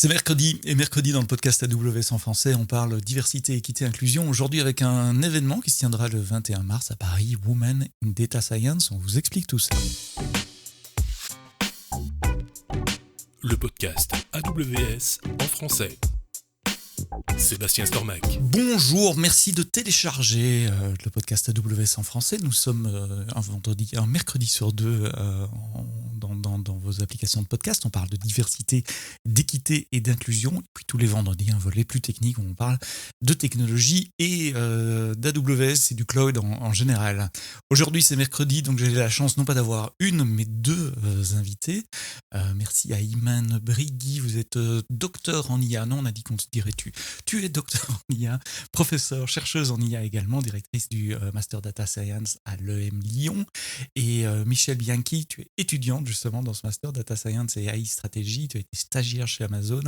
C'est mercredi, et mercredi dans le podcast AWS en français, on parle diversité, équité, inclusion. Aujourd'hui avec un événement qui se tiendra le 21 mars à Paris, Women in Data Science. On vous explique tout ça. Le podcast AWS en français. Sébastien Stormac. Bonjour, merci de télécharger le podcast AWS en français. Nous sommes un mercredi sur deux dans vos applications de podcast. On parle de diversité, d'équité et d'inclusion. Et puis tous les vendredis, un volet plus technique où on parle de technologie et d'AWS et du cloud en général. Aujourd'hui, c'est mercredi, donc j'ai la chance non pas d'avoir une, mais deux invités. Merci à Iman Brigui, vous êtes docteur en IA. Non, on a dit qu'on se dirait tu. Tu es docteur en IA, professeure, chercheuse en IA également, directrice du Master Data Science à l'EM Lyon. Et Michel Bianchi, tu es étudiante justement dans ce Master Data Science et AI Stratégie. Tu as été stagiaire chez Amazon.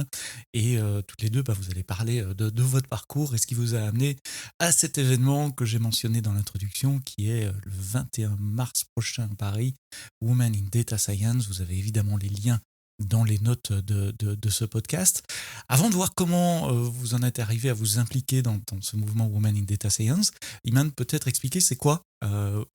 Et toutes les deux, vous allez parler de votre parcours et ce qui vous a amené à cet événement que j'ai mentionné dans l'introduction, qui est le 21 mars prochain à Paris, Women in Data Science. Vous avez évidemment les liens dans les notes de ce podcast. Avant de voir comment vous en êtes arrivé à vous impliquer dans ce mouvement Women in Data Science, Iman, peut-être expliquer c'est quoi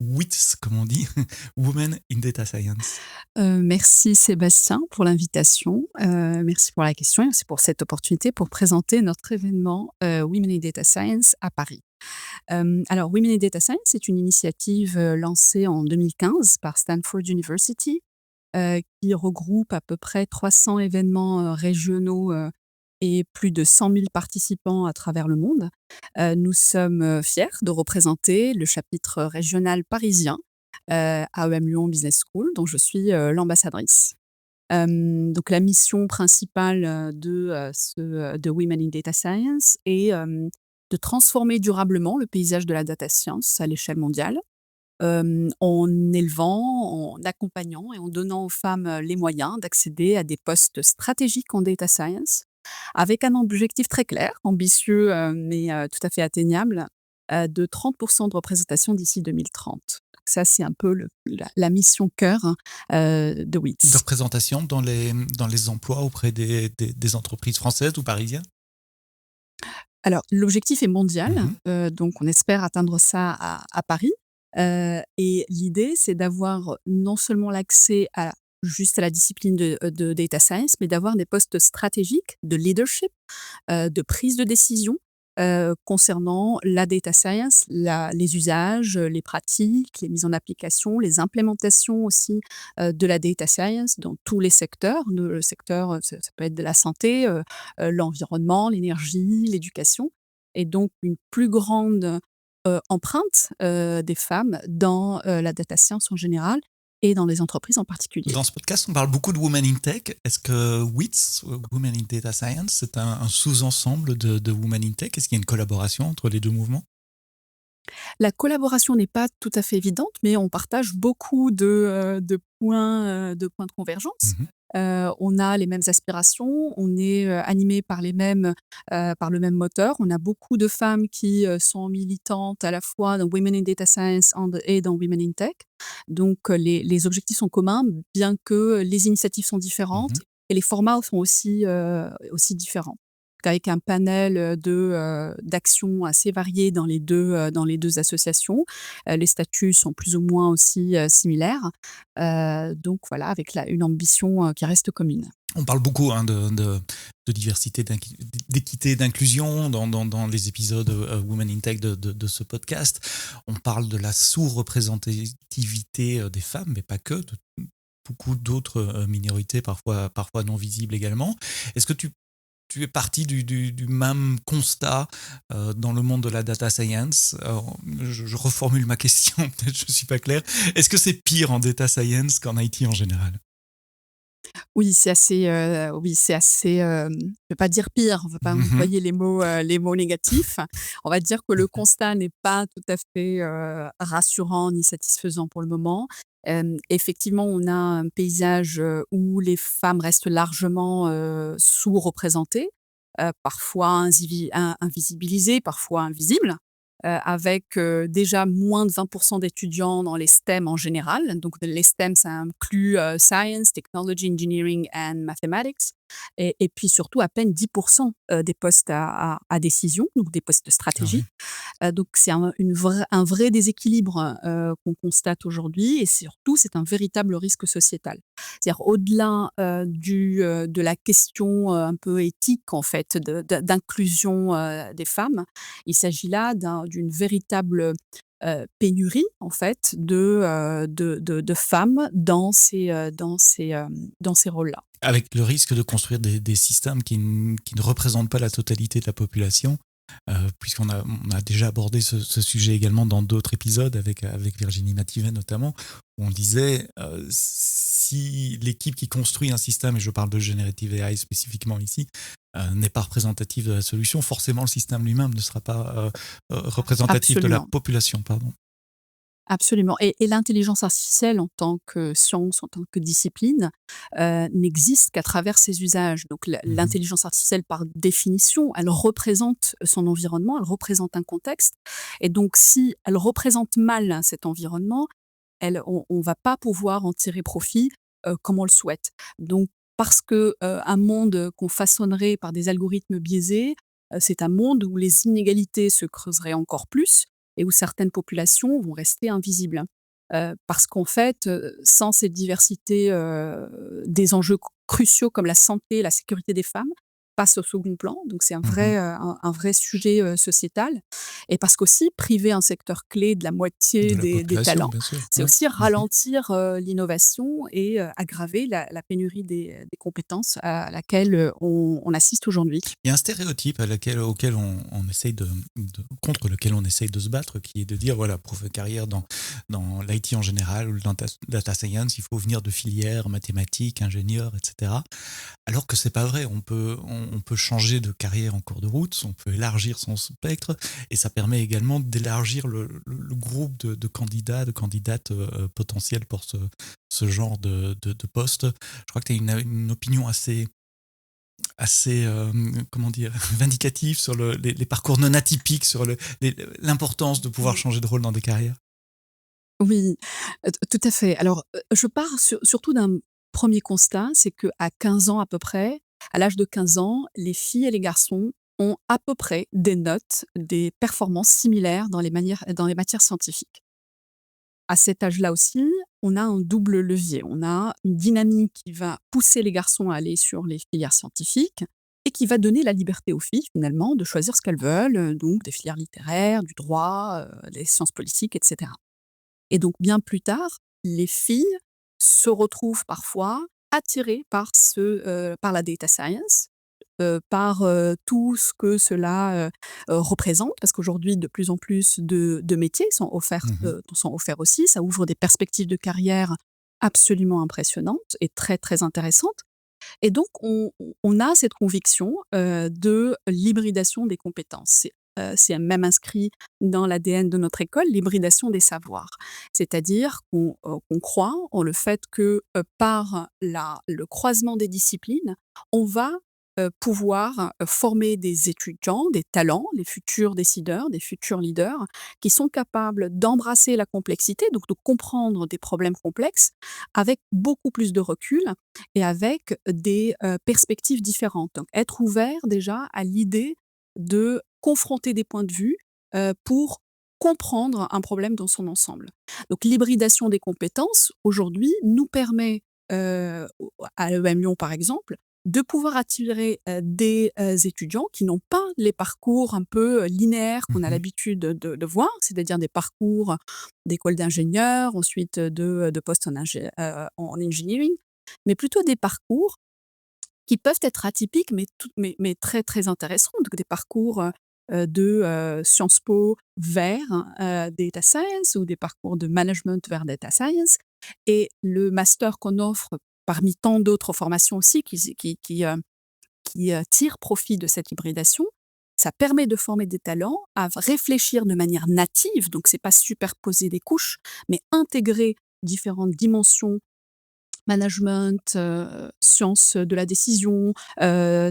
WIDS, comme on dit, Women in Data Science. Merci Sébastien pour l'invitation, merci pour la question et merci pour cette opportunité pour présenter notre événement Women in Data Science à Paris. Alors Women in Data Science, c'est une initiative lancée en 2015 par Stanford University, qui regroupe à peu près 300 événements régionaux et plus de 100 000 participants à travers le monde. Nous sommes fiers de représenter le chapitre régional parisien à EM Lyon Business School, dont je suis l'ambassadrice. Donc la mission principale de Women in Data Science est de transformer durablement le paysage de la data science à l'échelle mondiale, en élevant, en accompagnant et en donnant aux femmes les moyens d'accéder à des postes stratégiques en data science, avec un objectif très clair, ambitieux, mais tout à fait atteignable, de 30% de représentation d'ici 2030. Donc ça, c'est un peu la mission cœur de De WITS. représentation dans les emplois auprès des entreprises françaises ou parisiennes. Alors, l'objectif est mondial, Mhm. donc on espère atteindre ça à Paris. Et l'idée, c'est d'avoir non seulement l'accès juste à la discipline de data science, mais d'avoir des postes stratégiques de leadership, de prise de décision concernant la data science, les usages, les pratiques, les mises en application, les implémentations aussi de la data science dans tous les secteurs. Le secteur, ça peut être de la santé, l'environnement, l'énergie, l'éducation. Et donc, une plus grande empreinte des femmes dans la data science en général et dans les entreprises en particulier. Dans ce podcast, on parle beaucoup de Women in Tech. Est-ce que WITS, Women in Data Science, c'est un sous-ensemble de Women in Tech? Est-ce qu'il y a une collaboration entre les deux mouvements? La collaboration n'est pas tout à fait évidente, mais on partage beaucoup de points de convergence. Mhm. On a les mêmes aspirations, on est animé par par le même moteur. On a beaucoup de femmes qui sont militantes à la fois dans Women in Data Science et dans Women in Tech. Donc les objectifs sont communs, bien que les initiatives sont différentes Mhm. et les formats sont aussi différents. Avec un panel d'actions assez variées dans dans les deux associations. Les statuts sont plus ou moins aussi similaires. Donc voilà, avec une ambition qui reste commune. On parle beaucoup de diversité, d'équité, d'inclusion dans les épisodes Women in Tech de ce podcast. On parle de la sous-représentativité des femmes, mais pas que, de beaucoup d'autres minorités, parfois non visibles également. Est-ce que tu es parti du même constat dans le monde de la data science? Alors, je reformule ma question, peut-être je ne suis pas clair. Est-ce que c'est pire en data science qu'en IT en général? Oui, c'est assez, je vais pas dire pire, on va pas Mhm. employer les mots négatifs. On va dire que le constat n'est pas tout à fait, rassurant ni satisfaisant pour le moment. Effectivement, on a un paysage, où les femmes restent largement, sous-représentées, parfois invisibilisées, parfois invisibles. Avec déjà moins de 20% d'étudiants dans les STEM en général. Donc les STEM, ça inclut Science, Technology, Engineering and Mathematics. et puis surtout à peine 10% des postes à décision, donc des postes de Ah stratégie. oui. Donc c'est un vrai déséquilibre, qu'on constate aujourd'hui et surtout c'est un véritable risque sociétal. C'est-à-dire au-delà, de la question, un peu éthique en fait d'inclusion, des femmes, il s'agit là d'une véritable, pénurie en fait de femmes dans ces rôles-là. Avec le risque de construire des systèmes qui ne représentent pas la totalité de la population, puisqu'on a déjà abordé ce sujet également dans d'autres épisodes avec Virginie Mativet notamment, où on disait si l'équipe qui construit un système, et je parle de Generative AI spécifiquement ici, n'est pas représentative de la solution, forcément le système lui-même ne sera pas représentatif de la Absolument. population. Pardon. Absolument et l'intelligence artificielle en tant que science, en tant que discipline, n'existe qu'à travers ses usages. Donc Mhm. l'intelligence artificielle, par définition, elle représente son environnement, elle représente un contexte et donc si elle représente mal cet environnement, on va pas pouvoir en tirer profit, comme on le souhaite. Donc parce que, un monde qu'on façonnerait par des algorithmes biaisés, c'est un monde où les inégalités se creuseraient encore plus et où certaines populations vont rester invisibles. Parce qu'en fait, sans cette diversité, des enjeux cruciaux comme la santé, la sécurité des femmes passent au second plan. Donc c'est Mhm. un vrai sujet, sociétal et parce qu'aussi priver un secteur clé de la De moitié la des population, talents, bien sûr. c'est Ouais. aussi Mhm. ralentir, l'innovation et aggraver la pénurie des compétences à laquelle, on assiste aujourd'hui. Il y a un stéréotype auquel on essaye contre lequel on essaye de se battre, qui est de dire, voilà, pour faire carrière dans l'IT en général ou le data science, il faut venir de filières mathématiques, ingénieurs, etc. Alors que c'est pas vrai. On peut changer de carrière en cours de route, on peut élargir son spectre, et ça permet également d'élargir le groupe de candidats, de candidates potentiels pour ce genre de poste. Je crois que tu as une opinion assez comment dire, vindicatif sur les parcours non atypiques, sur l'importance de pouvoir changer de rôle dans des carrières. Oui, tout à fait. Alors, je pars surtout d'un premier constat, c'est qu'à 15 ans à peu près, à l'âge de 15 ans, les filles et les garçons ont à peu près des notes, des performances similaires dans les matières scientifiques. À cet âge-là aussi, on a un double levier. On a une dynamique qui va pousser les garçons à aller sur les filières scientifiques et qui va donner la liberté aux filles finalement de choisir ce qu'elles veulent, donc des filières littéraires, du droit, des sciences politiques et cetera. Et donc bien plus tard, les filles se retrouvent parfois attirées par la data science, par, tout ce que cela, représente. Parce qu'aujourd'hui, de plus en plus de métiers Mhm. sont offerts aussi. Ça ouvre des perspectives de carrière absolument impressionnantes et très, très intéressantes. Et donc on a cette conviction, de l'hybridation des compétences. C'est même inscrit dans l'ADN de notre école, l'hybridation des savoirs. C'est-à-dire qu'on croit en le fait que, par le croisement des disciplines, on va, pouvoir, former des étudiants, des talents, les futurs décideurs, des futurs leaders, qui sont capables d'embrasser la complexité, donc de comprendre des problèmes complexes avec beaucoup plus de recul et avec des, perspectives différentes. Donc être ouvert déjà à l'idée de confronter des points de vue, pour comprendre un problème dans son ensemble. Donc l'hybridation des compétences, aujourd'hui, nous permet, à l'EM Lyon par exemple, de pouvoir attirer, des, étudiants qui n'ont pas les parcours un peu, linéaires qu'on a Mhm. l'habitude de voir, c'est-à-dire des parcours d'école d'ingénieur, ensuite de postes en engineering, mais plutôt des parcours qui peuvent être atypiques, mais très, très intéressants. Donc des parcours, de, Sciences Po vers, data science ou des parcours de management vers data science et le master qu'on offre parmi tant d'autres formations aussi qui tirent profit de cette hybridation, ça permet de former des talents à réfléchir de manière native, donc c'est pas superposer des couches, mais intégrer différentes dimensions management, sciences de la décision,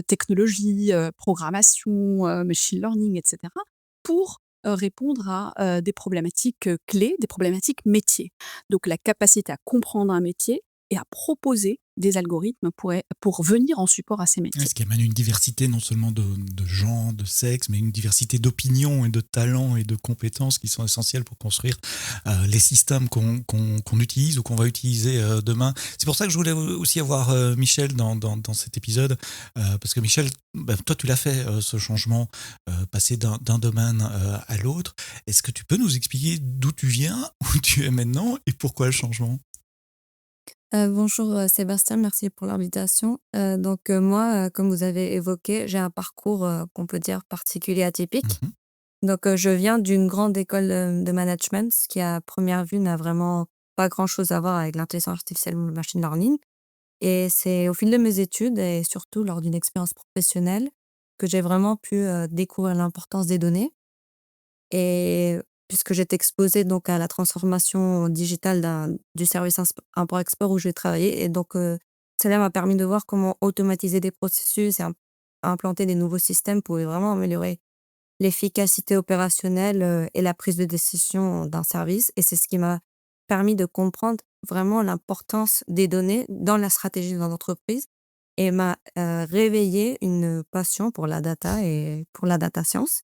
technologie, programmation, machine learning et cetera, pour, répondre à, des problématiques, clés, des problématiques métiers. Donc la capacité à comprendre un métier et à proposer des algorithmes pour venir en support à ces Ouais, métiers. ce qui amène une diversité non seulement de genre, de sexe, mais une diversité d'opinions et de talents et de compétences qui sont essentielles pour construire les systèmes qu'on utilise ou qu'on va utiliser demain. C'est pour ça que je voulais aussi avoir Michel dans cet épisode, parce que Michel, toi tu l'as fait ce changement, passer d'un domaine à l'autre. Est-ce que tu peux nous expliquer d'où tu viens, où tu es maintenant et pourquoi le changement? Bonjour, Sébastien, merci pour l'invitation. Moi, comme vous avez évoqué, j'ai un parcours, qu'on peut dire particulier, atypique. Mhm. Je viens d'une grande école, de management, ce qui à première vue n'a vraiment pas grand-chose à voir avec l'intelligence artificielle ou le machine learning, et c'est au fil de mes études et surtout lors d'une expérience professionnelle que j'ai vraiment pu, découvrir l'importance des données. Et puisque j'étais exposée donc à la transformation digitale du service import-export où j'ai travaillé, cela m'a permis de voir comment automatiser des processus et implanter des nouveaux systèmes pouvait vraiment améliorer l'efficacité opérationnelle, et la prise de décision d'un service, et c'est ce qui m'a permis de comprendre vraiment l'importance des données dans la stratégie d'une entreprise et m'a, réveillé une passion pour la data et pour la data science.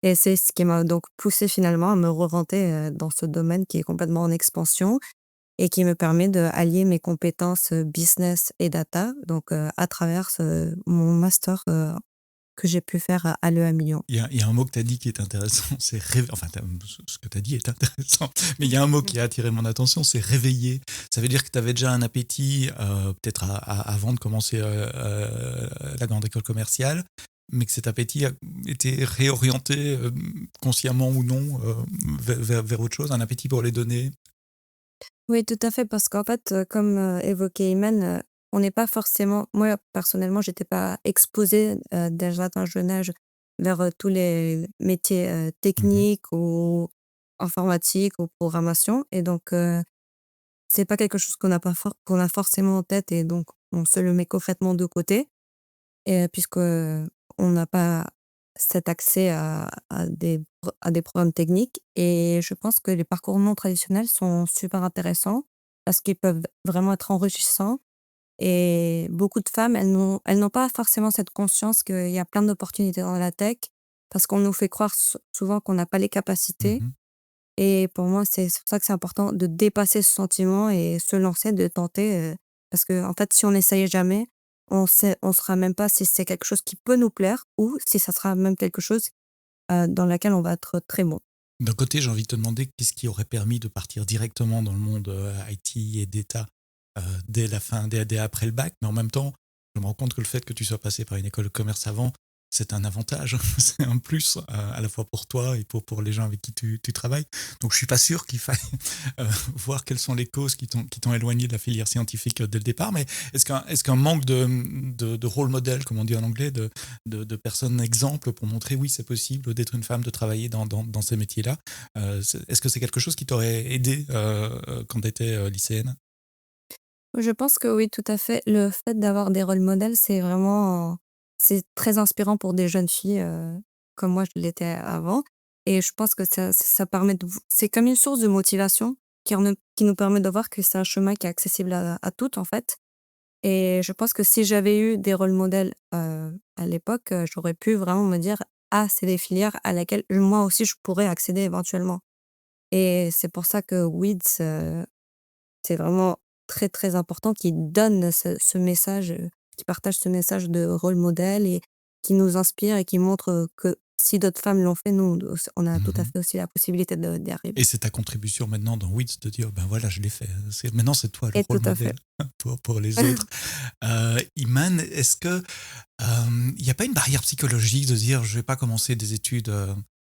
Et c'est ce qui m'a donc poussé finalement à me reorienter, dans ce domaine qui est complètement en expansion et qui me permet d'allier mes compétences, business et data, à travers mon master, que j'ai pu faire à l'EM Lyon. Il y a un mot que tu as dit qui est intéressant, c'est enfin, ce que tu as dit est intéressant, mais il y a un mot qui a attiré mon attention, c'est réveiller. Ça veut dire que tu avais déjà un appétit, peut-être avant de commencer la grande école commerciale, mais que cet appétit a été réorienté consciemment ou non vers autre chose, un appétit pour les données. Oui, tout à fait, parce qu'en fait, comme, évoqué Iman, on n'est pas forcément moi, personnellement, j'étais pas exposée, déjà d'un jeune âge vers, tous les métiers, Mhm. techniques ou informatiques ou programmation, c'est pas quelque chose qu'on a forcément en tête, et donc on se le met complètement de côté, et puisque, on n'a pas cet accès à des programmes techniques, et je pense que les parcours non traditionnels sont super intéressants parce qu'ils peuvent vraiment être enrichissants, et beaucoup de femmes, elles n'ont pas forcément cette conscience qu'il y a plein d'opportunités dans la tech parce qu'on nous fait croire souvent qu'on n'a pas les capacités, Mhm. et pour moi, c'est pour ça que c'est important de dépasser ce sentiment et se lancer, de tenter, parce que en fait, si on n'essaye jamais, on saura même pas si c'est quelque chose qui peut nous plaire ou si ça sera même quelque chose, dans laquelle on va être très bon. D'un côté, j'ai envie de te demander qu'est-ce qui aurait permis de partir directement dans le monde IT et data dès après le bac, mais en même temps, je me rends compte que le fait que tu sois passé par une école de commerce avant, c'est un avantage, c'est un plus à la fois pour toi et pour les gens avec qui tu travailles. Donc je suis pas sûr qu'il faille voir quelles sont les causes qui t'ont éloigné de la filière scientifique dès le départ, mais est-ce qu'un manque de rôle modèle, comme on dit en anglais, de personnes exemples pour montrer oui c'est possible d'être une femme, de travailler dans ces métiers-là, est-ce que c'est quelque chose qui t'aurait aidé quand tu étais lycéenne? Je pense que oui, tout à fait. Le fait d'avoir des rôles modèles, c'est très inspirant pour des jeunes filles, comme moi je l'étais avant, et je pense que ça permet c'est comme une source de motivation qui nous permet de voir que c'est un chemin qui est accessible à toutes, en fait, et je pense que si j'avais eu des rôles modèles, à l'époque, j'aurais pu vraiment me dire: «Ah, c'est des filières à laquelle moi aussi je pourrais accéder éventuellement», et c'est pour ça que WIDS, c'est vraiment très, très important qu'ils donnent ce message, qu'ils partagent ce message de rôle modèle et qui nous inspire et qui montre, que si d'autres femmes l'ont fait, nous on a tout à Mhm. fait aussi la possibilité d'y Et arriver. c'est ta contribution maintenant dans WITS de dire ben voilà je l'ai fait, maintenant c'est toi le Et tout rôle à fait. modèle pour les autres. Iman, est-ce que il n'y a pas une barrière psychologique de dire je vais pas commencer des études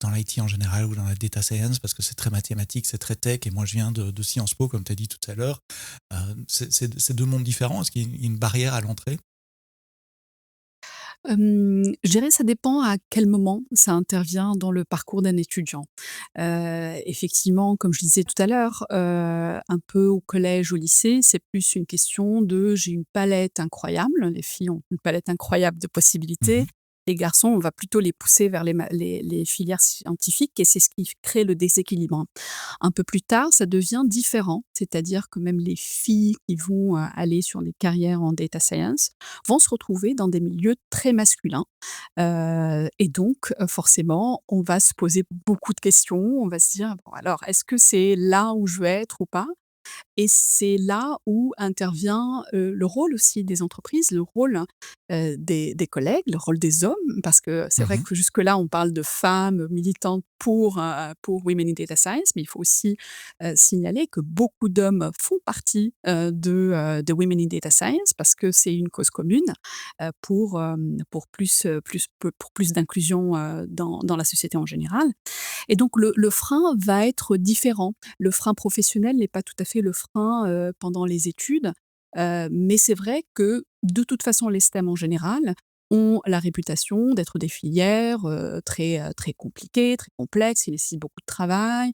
dans l'IT en général ou dans la data science parce que c'est très mathématique, c'est très tech et moi je viens de Sciences Po comme tu as dit tout à l'heure. C'est deux mondes différents. Est-ce qu'il y a une barrière à l'entrée? Je dirais ça dépend à quel moment ça intervient dans le parcours d'un étudiant. Effectivement, comme je disais tout à l'heure, un peu au collège, au lycée, c'est plus une question de j'ai une palette incroyable, les filles ont une palette incroyable de possibilités, Mhm. Les garçons, on va plutôt les pousser vers les filières scientifiques et c'est ce qui crée le déséquilibre. Un peu plus tard, ça devient différent, c'est-à-dire que même les filles qui vont aller sur des carrières en data science vont se retrouver dans des milieux très masculins. Et donc, forcément, on va se poser beaucoup de questions. On va se dire, bon, alors, est-ce que c'est là où je veux être ou pas? Et c'est là où intervient, le rôle aussi des entreprises, le rôle, des collègues, le rôle des hommes. Parce que c'est vrai Mmh. que jusque-là, on parle de femmes militantes pour Women in Data Science, mais il faut aussi, signaler que beaucoup d'hommes font partie, de Women in Data Science parce que c'est une cause commune, pour plus d'inclusion, dans la société en général. Et donc le frein va être différent. Le frein professionnel n'est pas tout à fait le frein, pendant les études, mais c'est vrai que, de toute façon, les STEM en général ont la réputation d'être des filières, très compliquées, très complexes, qui nécessitent beaucoup de travail,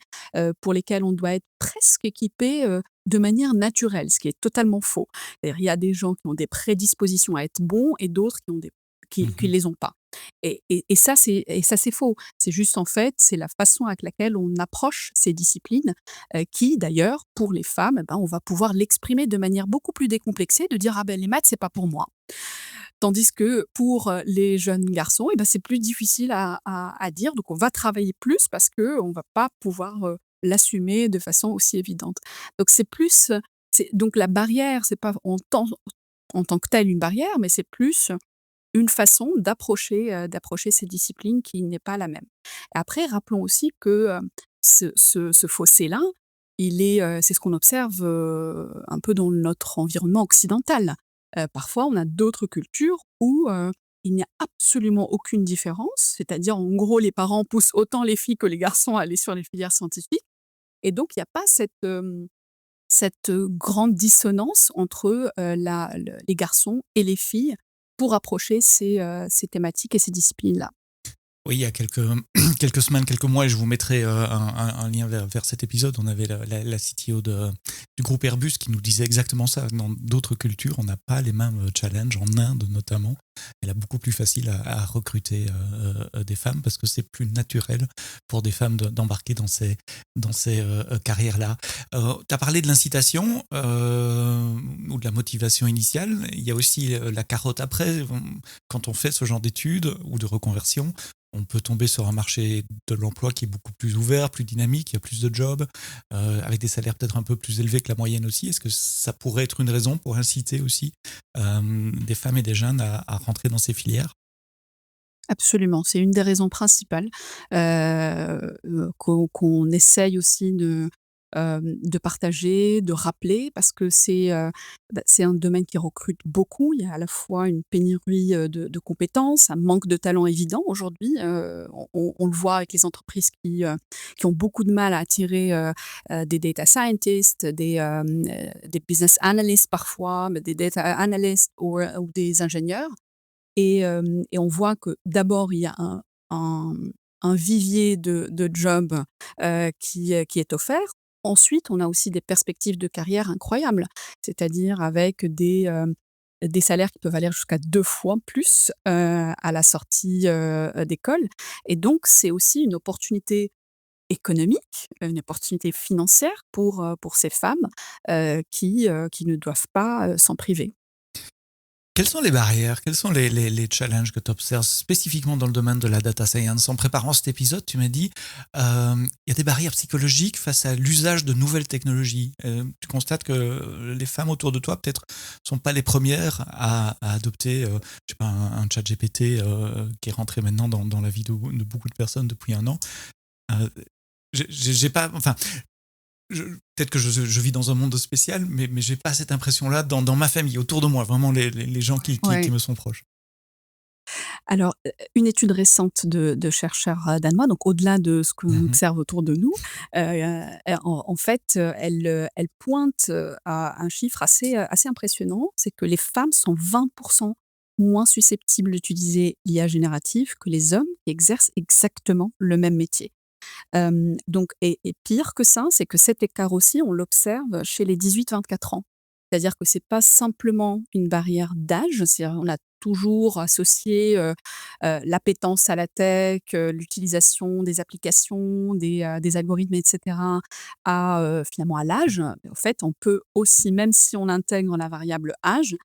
pour lesquelles on doit être presque équipé, de manière naturelle, ce qui est totalement faux. C'est-à-dire, il y a des gens qui ont des prédispositions à être bons et d'autres qui ont des qui Mmh. les ont pas. Et ça, c'est faux. C'est juste, en fait, c'est la façon avec laquelle on approche ces disciplines, qui d'ailleurs, pour les femmes, eh ben, on va pouvoir l'exprimer de manière beaucoup plus décomplexée, de dire: «Ah ben, les maths, c'est pas pour moi». Tandis que pour, les jeunes garçons, eh ben, c'est plus difficile à dire, donc on va travailler plus parce qu'on va pas pouvoir, l'assumer de façon aussi évidente. Donc c'est plus, c'est donc la barrière, c'est pas en tant que telle une barrière, mais c'est plus une façon d'approcher ces disciplines qui n'est pas la même. Après, rappelons aussi que, ce fossé-là, c'est ce qu'on observe, un peu dans notre environnement occidental. Parfois, on a d'autres cultures où, il n'y a absolument aucune différence, c'est-à-dire, en gros, les parents poussent autant les filles que les garçons à aller sur les filières scientifiques et donc il n'y a pas cette grande dissonance entre, les garçons et les filles pour approcher ces thématiques et ces disciplines-là. Oui, il y a quelques, quelques semaines, quelques mois, et je vous mettrai un lien vers cet épisode. On avait la CTO du groupe Airbus qui nous disait exactement ça. Dans d'autres cultures, on n'a pas les mêmes challenges, en Inde notamment. Elle a beaucoup plus facile à recruter des femmes parce que c'est plus naturel pour des femmes d'embarquer dans ces carrières-là. Tu as parlé de l'incitation ou de la motivation initiale. Il y a aussi la carotte après. Quand on fait ce genre d'études ou de reconversion, on peut tomber sur un marché de l'emploi qui est beaucoup plus ouvert, plus dynamique, il y a plus de jobs, avec des salaires peut-être un peu plus élevés que la moyenne aussi. Est-ce que ça pourrait être une raison pour inciter aussi des femmes et des jeunes à rentrer dans ces filières? Absolument, c'est une des raisons principales, qu'on essaye aussi de partager, de rappeler parce que c'est un domaine qui recrute beaucoup. Il y a à la fois une pénurie, de compétences, un manque de talent évident aujourd'hui, on le voit avec les entreprises qui ont beaucoup de mal à attirer, des data scientists, des business analysts parfois, mais des data analysts ou des ingénieurs. Et on voit que d'abord, il y a un un vivier de jobs, qui est offert. Ensuite, on a aussi des perspectives de carrière incroyables, c'est-à-dire avec des salaires qui peuvent aller jusqu'à 2 fois plus, à la sortie, d'école. Et donc c'est aussi une opportunité économique, une opportunité financière pour ces femmes, qui ne doivent pas, s'en priver. Quelles sont les barrières? Quels sont les challenges que tu observes spécifiquement dans le domaine de la data science? En préparant cet épisode, tu m'as dit, il y a des barrières psychologiques face à l'usage de nouvelles technologies. Tu constates que les femmes autour de toi, peut-être, sont pas les premières à adopter, je sais pas, un ChatGPT, qui est rentré maintenant dans la vie de beaucoup de personnes depuis 1 an. Heu, j'ai pas, enfin, peut-être que je vis dans un monde spécial, mais j'ai pas cette impression-là dans ma famille, autour de moi, vraiment les gens qui Ouais. me sont proches. Alors, une étude récente de chercheurs, danois, donc au-delà de ce qu'on Mmh. observe autour de nous, en fait, elle pointe, à un chiffre assez impressionnant. C'est que les femmes sont 20 moins susceptibles d'utiliser l'IA générative que les hommes qui exercent exactement le même métier. Donc et pire que ça, c'est que cet écart aussi, on l'observe chez les 18-24 ans. C'est-à-dire que c'est pas simplement une barrière d'âge, c'est-à-dire on a toujours associé l'appétence à la tech, l'utilisation des applications, des algorithmes, et cetera, finalement à l'âge. En fait, on peut aussi, même si on intègre la variable âge,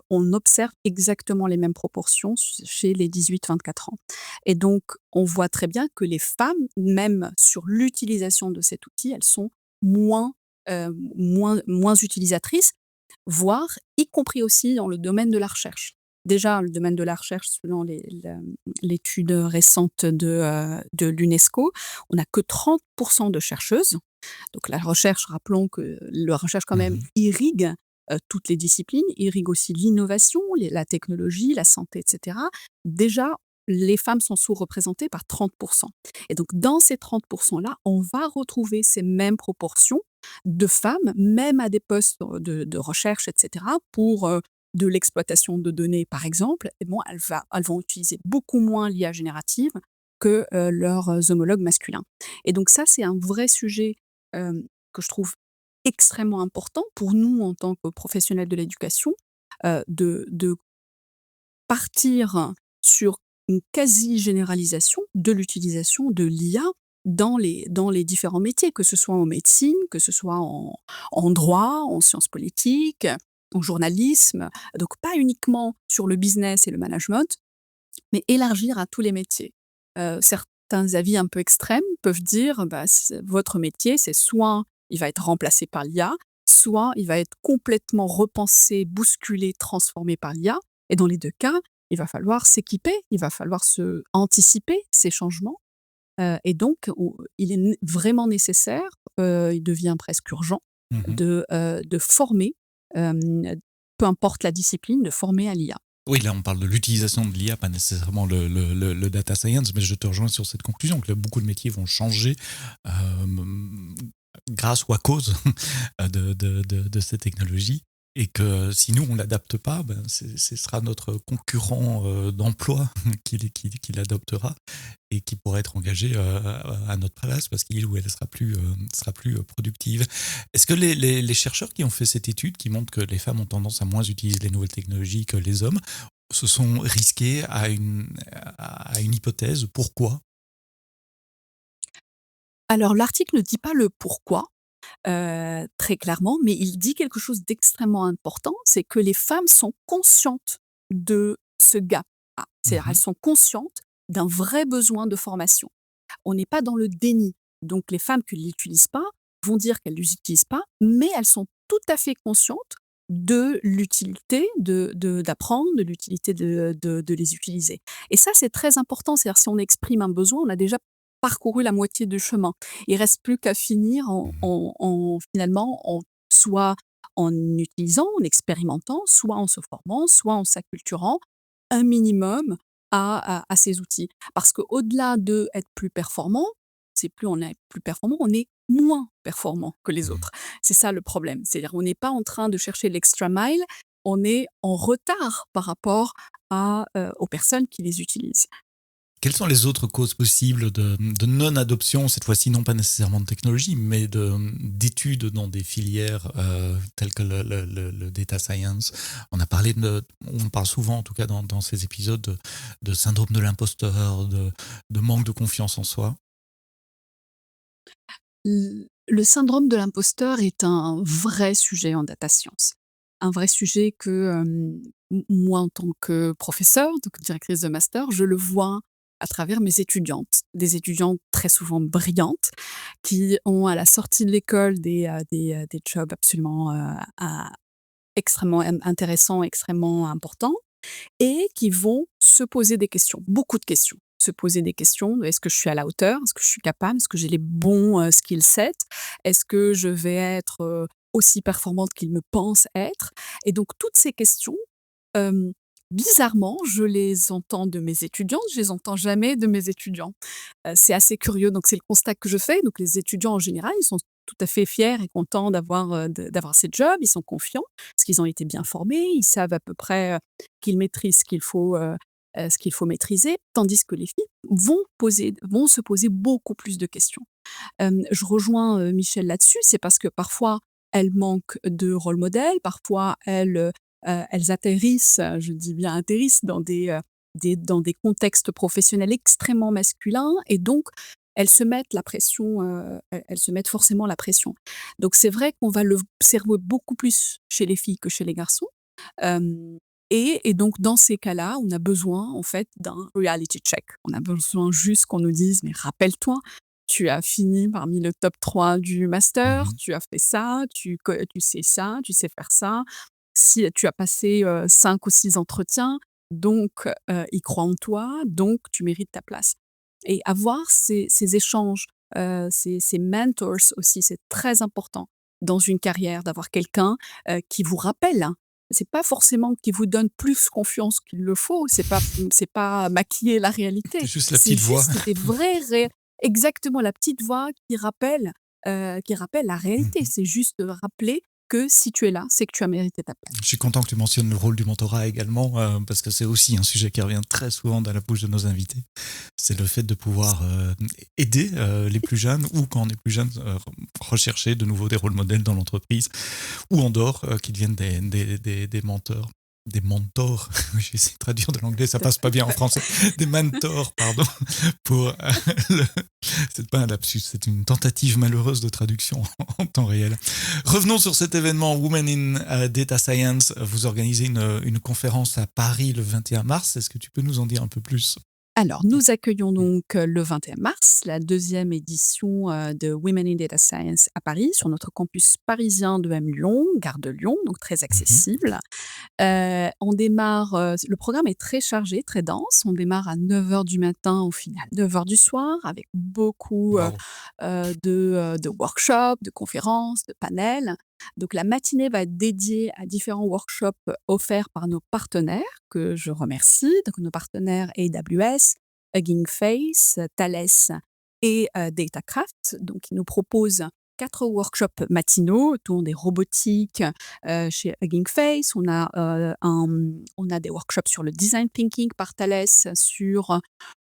on observe exactement les mêmes proportions chez les 18-24 ans. Et donc, on voit très bien que les femmes, même sur l'utilisation de cet outil, elles sont moins, moins utilisatrices, voire y compris aussi dans le domaine de la recherche. Déjà, le domaine de la recherche, selon l'étude récente de l'UNESCO, on n'a que 30 de chercheuses. Donc la recherche, rappelons que la recherche quand même Mhm. irrigue toutes les disciplines, irrigue aussi l'innovation, la technologie, la santé, etc. Déjà, les femmes sont sous-représentées par 30. Et donc dans ces 30 là, on va retrouver ces mêmes proportions de femmes, même à des postes de recherche, etc., pour de l'exploitation de données, par exemple. Et bon, elles vont utiliser beaucoup moins l'IA générative que leurs homologues masculins. Et donc ça, c'est un vrai sujet que je trouve extrêmement important pour nous en tant que professionnels de l'éducation, de partir sur une quasi-généralisation de l'utilisation de l'IA dans les différents métiers, que ce soit en médecine, que ce soit en droit, en sciences politiques, en journalisme. Donc pas uniquement sur le business et le management, mais élargir à tous les métiers. Certains avis un peu extrêmes peuvent dire, bah, votre métier, c'est soit il va être remplacé par l'IA, soit il va être complètement repensé, bousculé, transformé par l'IA. Et dans les deux cas, il va falloir s'équiper, il va falloir anticiper ces changements. Et donc, il est vraiment nécessaire, il devient presque urgent Mhm. de former, euh, peu importe la discipline, de former à l'IA. Oui, là, on parle de l'utilisation de l'IA, pas nécessairement le data science, mais je te rejoins sur cette conclusion que beaucoup de métiers vont changer grâce ou à cause de ces technologies. Et que si nous, on ne l'adapte pas, ben, ce sera notre concurrent d'emploi qui l'adoptera et qui pourra être engagé à notre place parce qu'il ou elle sera plus productive. Est-ce que les chercheurs qui ont fait cette étude, qui montrent que les femmes ont tendance à moins utiliser les nouvelles technologies que les hommes, se sont risqués à une hypothèse? Pourquoi? Alors l'article ne dit pas le pourquoi, très clairement, mais il dit quelque chose d'extrêmement important, c'est que les femmes sont conscientes de ce gap. C'est-à-dire elles Mhm. sont conscientes d'un vrai besoin de formation. On n'est pas dans le déni. Donc les femmes qui ne l'utilisent pas vont dire qu'elles ne l'utilisent pas, mais elles sont tout à fait conscientes de l'utilité d'apprendre, de l'utilité de les utiliser. Et ça, c'est très important. C'est-à-dire si on exprime un besoin, on a déjà parcouru la moitié du chemin. Il reste plus qu'à finir Mhm. finalement, soit en utilisant, en expérimentant, soit en se formant, soit en s'acculturant un minimum à ces outils. Parce qu'au-delà de être plus performant, c'est plus on est plus performant, on est moins performant que les Mhm. autres. C'est ça le problème. C'est-à-dire on n'est pas en train de chercher l'extra mile, on est en retard par rapport aux personnes qui les utilisent. Quelles sont les autres causes possibles de non-adoption, cette fois-ci non pas nécessairement de technologie, mais d'études dans des filières telles que le data science? On parle souvent, en tout cas dans ces épisodes, de syndrome de l'imposteur, de manque de confiance en soi. Le syndrome de l'imposteur est un vrai sujet en data science. Un vrai sujet que moi, en tant que professeure, donc directrice de master, je le vois à travers mes étudiantes. Des étudiantes très souvent brillantes qui ont à la sortie de l'école des jobs absolument extrêmement intéressants, extrêmement importants et qui vont se poser des questions, beaucoup de questions. Se poser des questions de est-ce que je suis à la hauteur? Est-ce que je suis capable? Est-ce que j'ai les bons skill sets? Est-ce que je vais être aussi performante qu'ils me pensent être? Et donc toutes ces questions, euh, bizarrement, je les entends de mes étudiantes, je les entends jamais de mes étudiants. C'est assez curieux, donc c'est le constat que je fais. Donc les étudiants en général, ils sont tout à fait fiers et contents d'avoir ces jobs, ils sont confiants parce qu'ils ont été bien formés, ils savent à peu près qu'ils maîtrisent ce qu'il faut maîtriser, tandis que les filles vont se poser beaucoup plus de questions. Je rejoins Michel là-dessus, c'est parce que parfois elles manquent de rôle modèle, parfois elles atterrissent, je dis bien atterrissent dans des contextes professionnels extrêmement masculins et donc elles se mettent la pression, elles se mettent forcément la pression. Donc c'est vrai qu'on va l'observer beaucoup plus chez les filles que chez les garçons. Hem et donc dans ces cas-là, on a besoin en fait d'un reality check. On a besoin juste qu'on nous dise: «Mais rappelle-toi, tu as fini parmi le top 3 du master, Mhm. tu as fait ça, tu sais ça, tu sais faire ça. Si tu as passé, 5 ou 6 entretiens, donc ils croient en toi, donc tu mérites ta place». Et avoir ces échanges, ces mentors aussi, c'est très important dans une carrière d'avoir quelqu'un, qui vous rappelle, hein. C'est pas forcément qui vous donne plus confiance qu'il le faut, c'est pas maquiller la C'est réalité, juste la c'est petite voix. juste des vrais exactement la petite voix qui rappelle la réalité. Mhm. C'est juste rappeler que si tu es là, c'est que tu as mérité ta place. Je suis content que tu mentionnes le rôle du mentorat également, parce que c'est aussi un sujet qui revient très souvent dans la bouche de nos invités. C'est le fait de pouvoir aider les plus jeunes ou quand on est plus jeune, rechercher de nouveau des rôles modèles dans l'entreprise ou en dehors qui deviennent des mentors. Des mentors, j'essaie de traduire de l'anglais, ça passe pas bien en français. Des mentors, pardon, pour c'est pas un lapsus, c'est une tentative malheureuse de traduction en temps réel. Revenons sur cet événement Women in Data Science. Vous organisez une conférence à Paris le 21 mars. Est-ce que tu peux nous en dire un peu plus? Alors, nous accueillons donc le 21 mars la deuxième édition de Women in Data Science à Paris, sur notre campus parisien de M Lyon, gare de Lyon, donc très Mhm. accessible. On démarre, le programme est très chargé, très dense. On démarre à 9 heures du matin, au final 9 heures du soir, avec beaucoup Waouh. de workshops, de conférences, de panels. Donc la matinée va être dédiée à différents workshops offerts par nos partenaires, que je remercie. Donc nos partenaires AWS, Hugging Face, Thales et Datacraft. Donc ils nous proposent 4 workshops matinaux autour des robotiques, chez Hugging Face. On a des workshops sur le design thinking par Thales, sur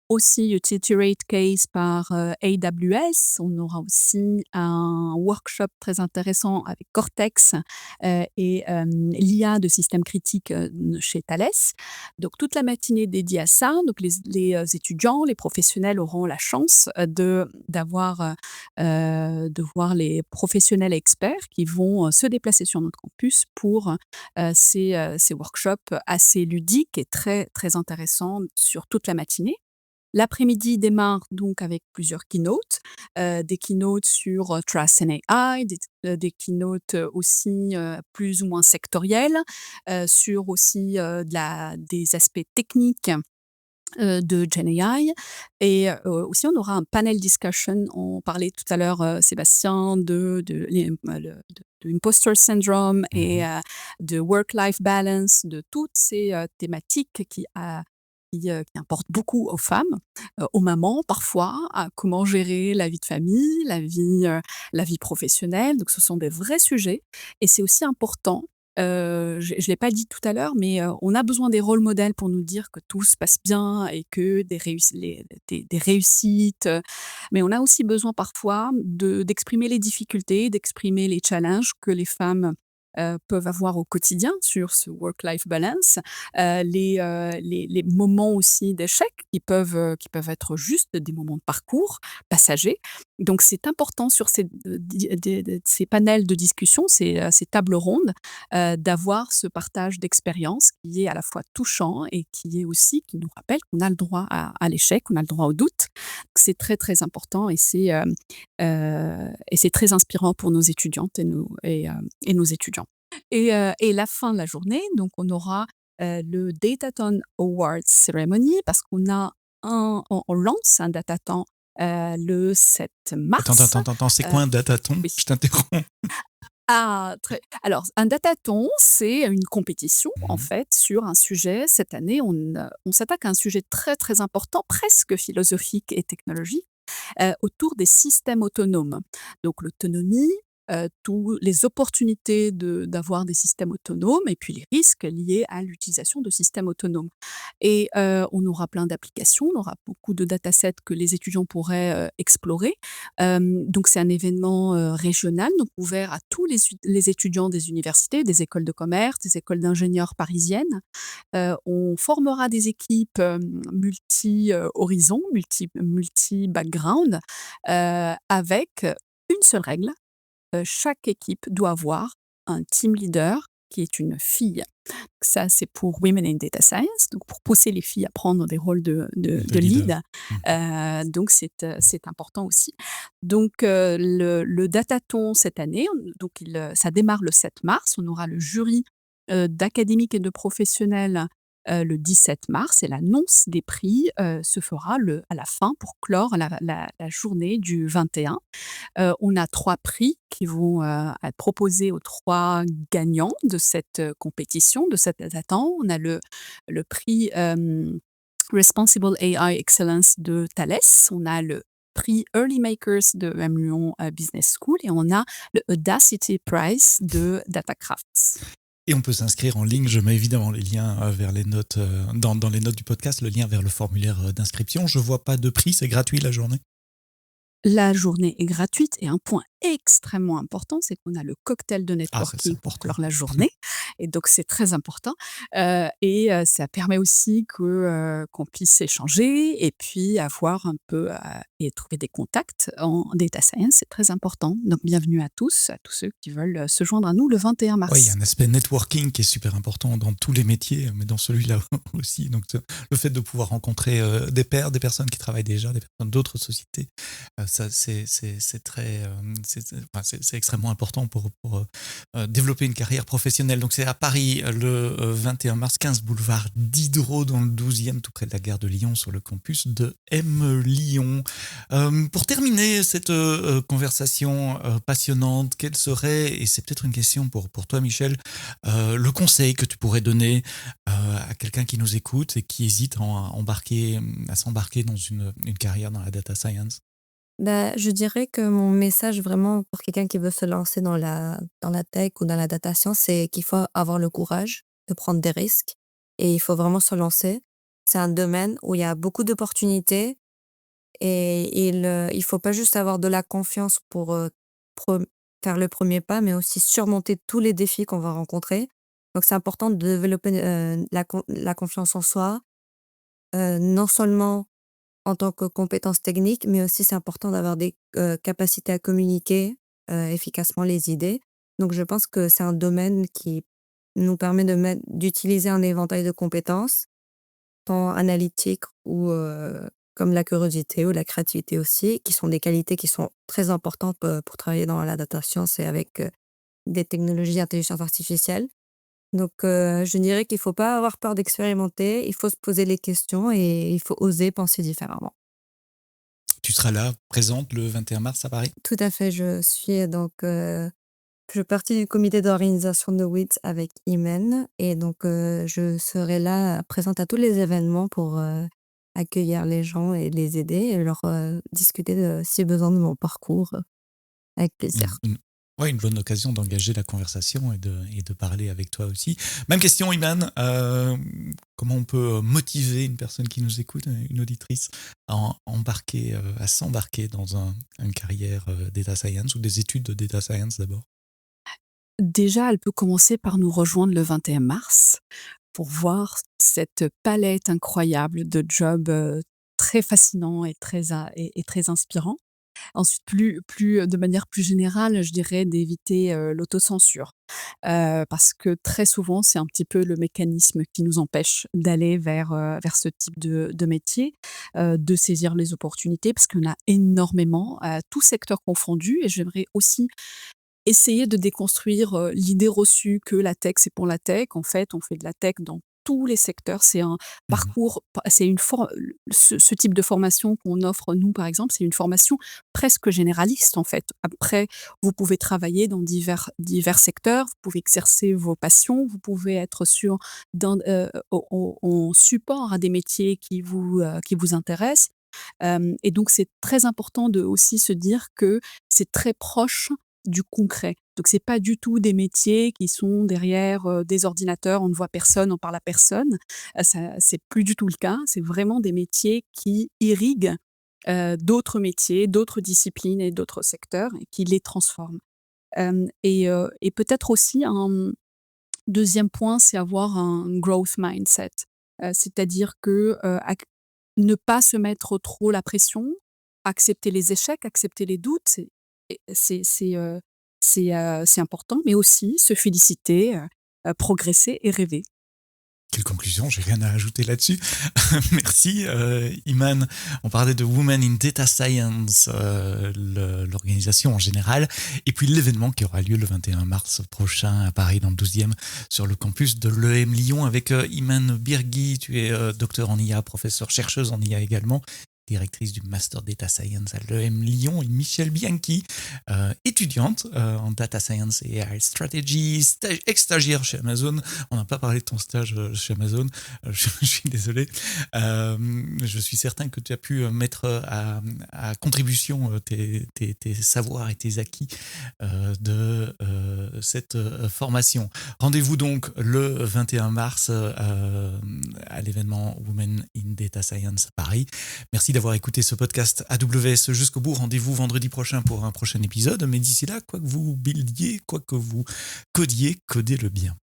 aussi Utility Rate Case par AWS. On aura aussi un workshop très intéressant avec Cortex et l'IA de système critique chez Thales. Donc toute la matinée dédiée à ça. Donc les étudiants, les professionnels auront la chance de voir les professionnels experts qui vont se déplacer sur notre campus pour ces workshops assez ludiques et très, très intéressants sur toute la matinée. L'après-midi démarre donc avec plusieurs keynotes, des keynotes sur Trust and AI, des keynotes aussi plus ou moins sectorielles, sur aussi des aspects techniques de GenAI et aussi on aura un panel discussion. On parlait tout à l'heure, Sébastien, de imposter syndrome et Mhm. de work-life balance, de toutes ces thématiques qui importent beaucoup aux femmes, aux mamans parfois, à comment gérer la vie de famille, la vie professionnelle. Donc ce sont des vrais sujets et c'est aussi important. Je ne l'ai pas dit tout à l'heure, mais on a besoin des rôles modèles pour nous dire que tout se passe bien et que des réussites, mais on a aussi besoin parfois d'exprimer les difficultés, d'exprimer les challenges que les femmes peuvent avoir au quotidien sur ce work-life balance, les moments aussi d'échec qui peuvent être juste des moments de parcours passagers. Donc c'est important sur ces panels de discussion, ces tables rondes, d'avoir ce partage d'expériences qui est à la fois touchant et qui nous rappelle qu'on a le droit à l'échec, on a le droit au doute. C'est très, très important et c'est très inspirant pour nos étudiantes et nos étudiants. Et la fin de la journée, donc on aura, le Datathon Awards Ceremony parce on lance un Datathon, le 7 Attends, mars. attends, attends, attends, c'est Heu, quoi un dataton? oui. Je t'interromps. Alors un Datathon, c'est une compétition en Mhm. fait sur un sujet. Cette année, on s'attaque à un sujet très, très important, presque philosophique et technologique, autour des systèmes autonomes. Donc l'autonomie, tous les opportunités d'avoir des systèmes autonomes et puis les risques liés à l'utilisation de systèmes autonomes. Et on aura plein d'applications, on aura beaucoup de datasets que les étudiants pourraient explorer. Donc c'est un événement régional, donc ouvert à tous les étudiants des universités, des écoles de commerce, des écoles d'ingénieurs parisiennes. On formera des équipes multi-horizons, multi-background, avec une seule règle, chaque équipe doit avoir un team leader qui est une fille. Ça, c'est pour Women in Data Science, donc pour pousser les filles à prendre des rôles de leader. lead. Donc c'est important aussi. Donc le Datathon cette année, ça démarre le 7 mars. On aura le jury d'académiques et de professionnels le 17 mars et l'annonce des prix se fera à la fin pour clore la journée du 21. On a 3 prix qui vont être proposés aux 3 gagnants de cette compétition, de cet hackathon. On a le prix Responsible AI Excellence de Thales, on a le prix Early Makers de M Lyon Business School et on a le Audacity Prize de Datacrafts. Et on peut s'inscrire en ligne. Je mets évidemment les liens vers les notes, dans les notes du podcast, le lien vers le formulaire d'inscription. Je vois pas de prix, c'est gratuit la journée. La journée est gratuite et un point extrêmement important, c'est qu'on a le cocktail de c'est networking pour important. clore la journée et donc c'est très important. Ça permet aussi qu'on puisse échanger et puis avoir un peu et trouver des contacts en data science, c'est très important. Donc bienvenue à tous ceux qui veulent se joindre à nous le 21 mars. Oui, il y a un aspect networking qui est super important dans tous les métiers, mais dans celui-là aussi. Donc le fait de pouvoir rencontrer des pairs, des personnes qui travaillent déjà, des personnes d'autres sociétés, ça c'est extrêmement important pour développer une carrière professionnelle. Donc c'est à Paris le 21 mars, 15 boulevard Diderot dans le 12e, tout près de la gare de Lyon, sur le campus de M Lyon. Pour terminer cette conversation passionnante, quel serait, et c'est peut-être une question pour toi Michel, le conseil que tu pourrais donner à quelqu'un qui nous écoute et qui hésite à s'embarquer dans une carrière dans la data science? Je dirais que mon message vraiment pour quelqu'un qui veut se lancer dans la tech ou dans la data science, c'est qu'il faut avoir le courage de prendre des risques et il faut vraiment se lancer. C'est un domaine où il y a beaucoup d'opportunités et il faut pas juste avoir de la confiance pour faire le premier pas, mais aussi surmonter tous les défis qu'on va rencontrer. Donc c'est important de développer la confiance en soi, non seulement en tant que compétences techniques, mais aussi c'est important d'avoir des capacités à communiquer efficacement les idées. Donc je pense que c'est un domaine qui nous permet d'utiliser un éventail de compétences, tant analytiques ou comme la curiosité ou la créativité aussi, qui sont des qualités qui sont très importantes pour travailler dans la data science et avec des technologies d'intelligence artificielle. Donc je dirais qu'il faut pas avoir peur d'expérimenter, il faut se poser les questions et il faut oser penser différemment. Tu seras là, présente le 21 mars à Paris? Tout à fait, je fais partie du comité d'organisation de WITS avec Imen et donc je serai là, présente à tous les événements pour, accueillir les gens et les aider et leur, discuter si besoin de mon parcours, avec plaisir. Ouais, une bonne occasion d'engager la conversation et de parler avec toi aussi. Même question, Iman. Comment on peut motiver une personne qui nous écoute, une auditrice, à s'embarquer dans une carrière data science ou des études de data science d'abord? Déjà, elle peut commencer par nous rejoindre le 21 mars pour voir cette palette incroyable de jobs très fascinants et très inspirants. Ensuite, de manière plus générale, je dirais d'éviter l'autocensure. Parce que très souvent, c'est un petit peu le mécanisme qui nous empêche d'aller vers ce type de métier, de saisir les opportunités, parce qu'il y en a énormément, tous secteurs confondus. Et j'aimerais aussi essayer de déconstruire l'idée reçue que la tech, c'est pour la tech. En fait, on fait de la tech dans tous les secteurs. C'est un Mhm. parcours, c'est ce type de formation qu'on offre, nous, par exemple, c'est une formation presque généraliste, en fait. Après, vous pouvez travailler dans divers secteurs, vous pouvez exercer vos passions, vous pouvez être en support à des métiers qui vous intéressent. Et donc, c'est très important de aussi se dire que c'est très proche du concret. Donc c'est pas du tout des métiers qui sont derrière, des ordinateurs, on ne voit personne, on parle à personne. Ça c'est plus du tout le cas. C'est vraiment des métiers qui irriguent, d'autres métiers, d'autres disciplines et d'autres secteurs et qui les transforment. Et peut-être aussi un deuxième point, c'est avoir un growth mindset. C'est-à-dire que, ne pas se mettre trop la pression, accepter les échecs, accepter les doutes, c'est c'est, heu c'est important, mais aussi se féliciter, progresser et rêver. Quelle conclusion, j'ai rien à ajouter là-dessus. Merci Iman. On parlait de Women in Data Science, l'organisation en général, et puis l'événement qui aura lieu le 21 mars prochain à Paris dans le 12e sur le campus de l'EM Lyon avec Iman Birgui. Tu es docteur en IA, professeur chercheuse en IA également, directrice du Master Data Science à l'EM Lyon, et Michel Bianchi, étudiante en Data Science et AI Strategy, ex-stagiaire chez Amazon. On n'a pas parlé de ton stage chez Amazon, je suis désolé. Je suis certain que tu as pu mettre à contribution tes savoirs et tes acquis de cette formation. Rendez-vous donc le 21 mars à l'événement Women in Data Science à Paris. Merci d'avoir écouté ce podcast AWS jusqu'au bout. Rendez-vous vendredi prochain pour un prochain épisode. Mais d'ici là, quoi que vous buildiez, quoi que vous codiez, codez-le bien.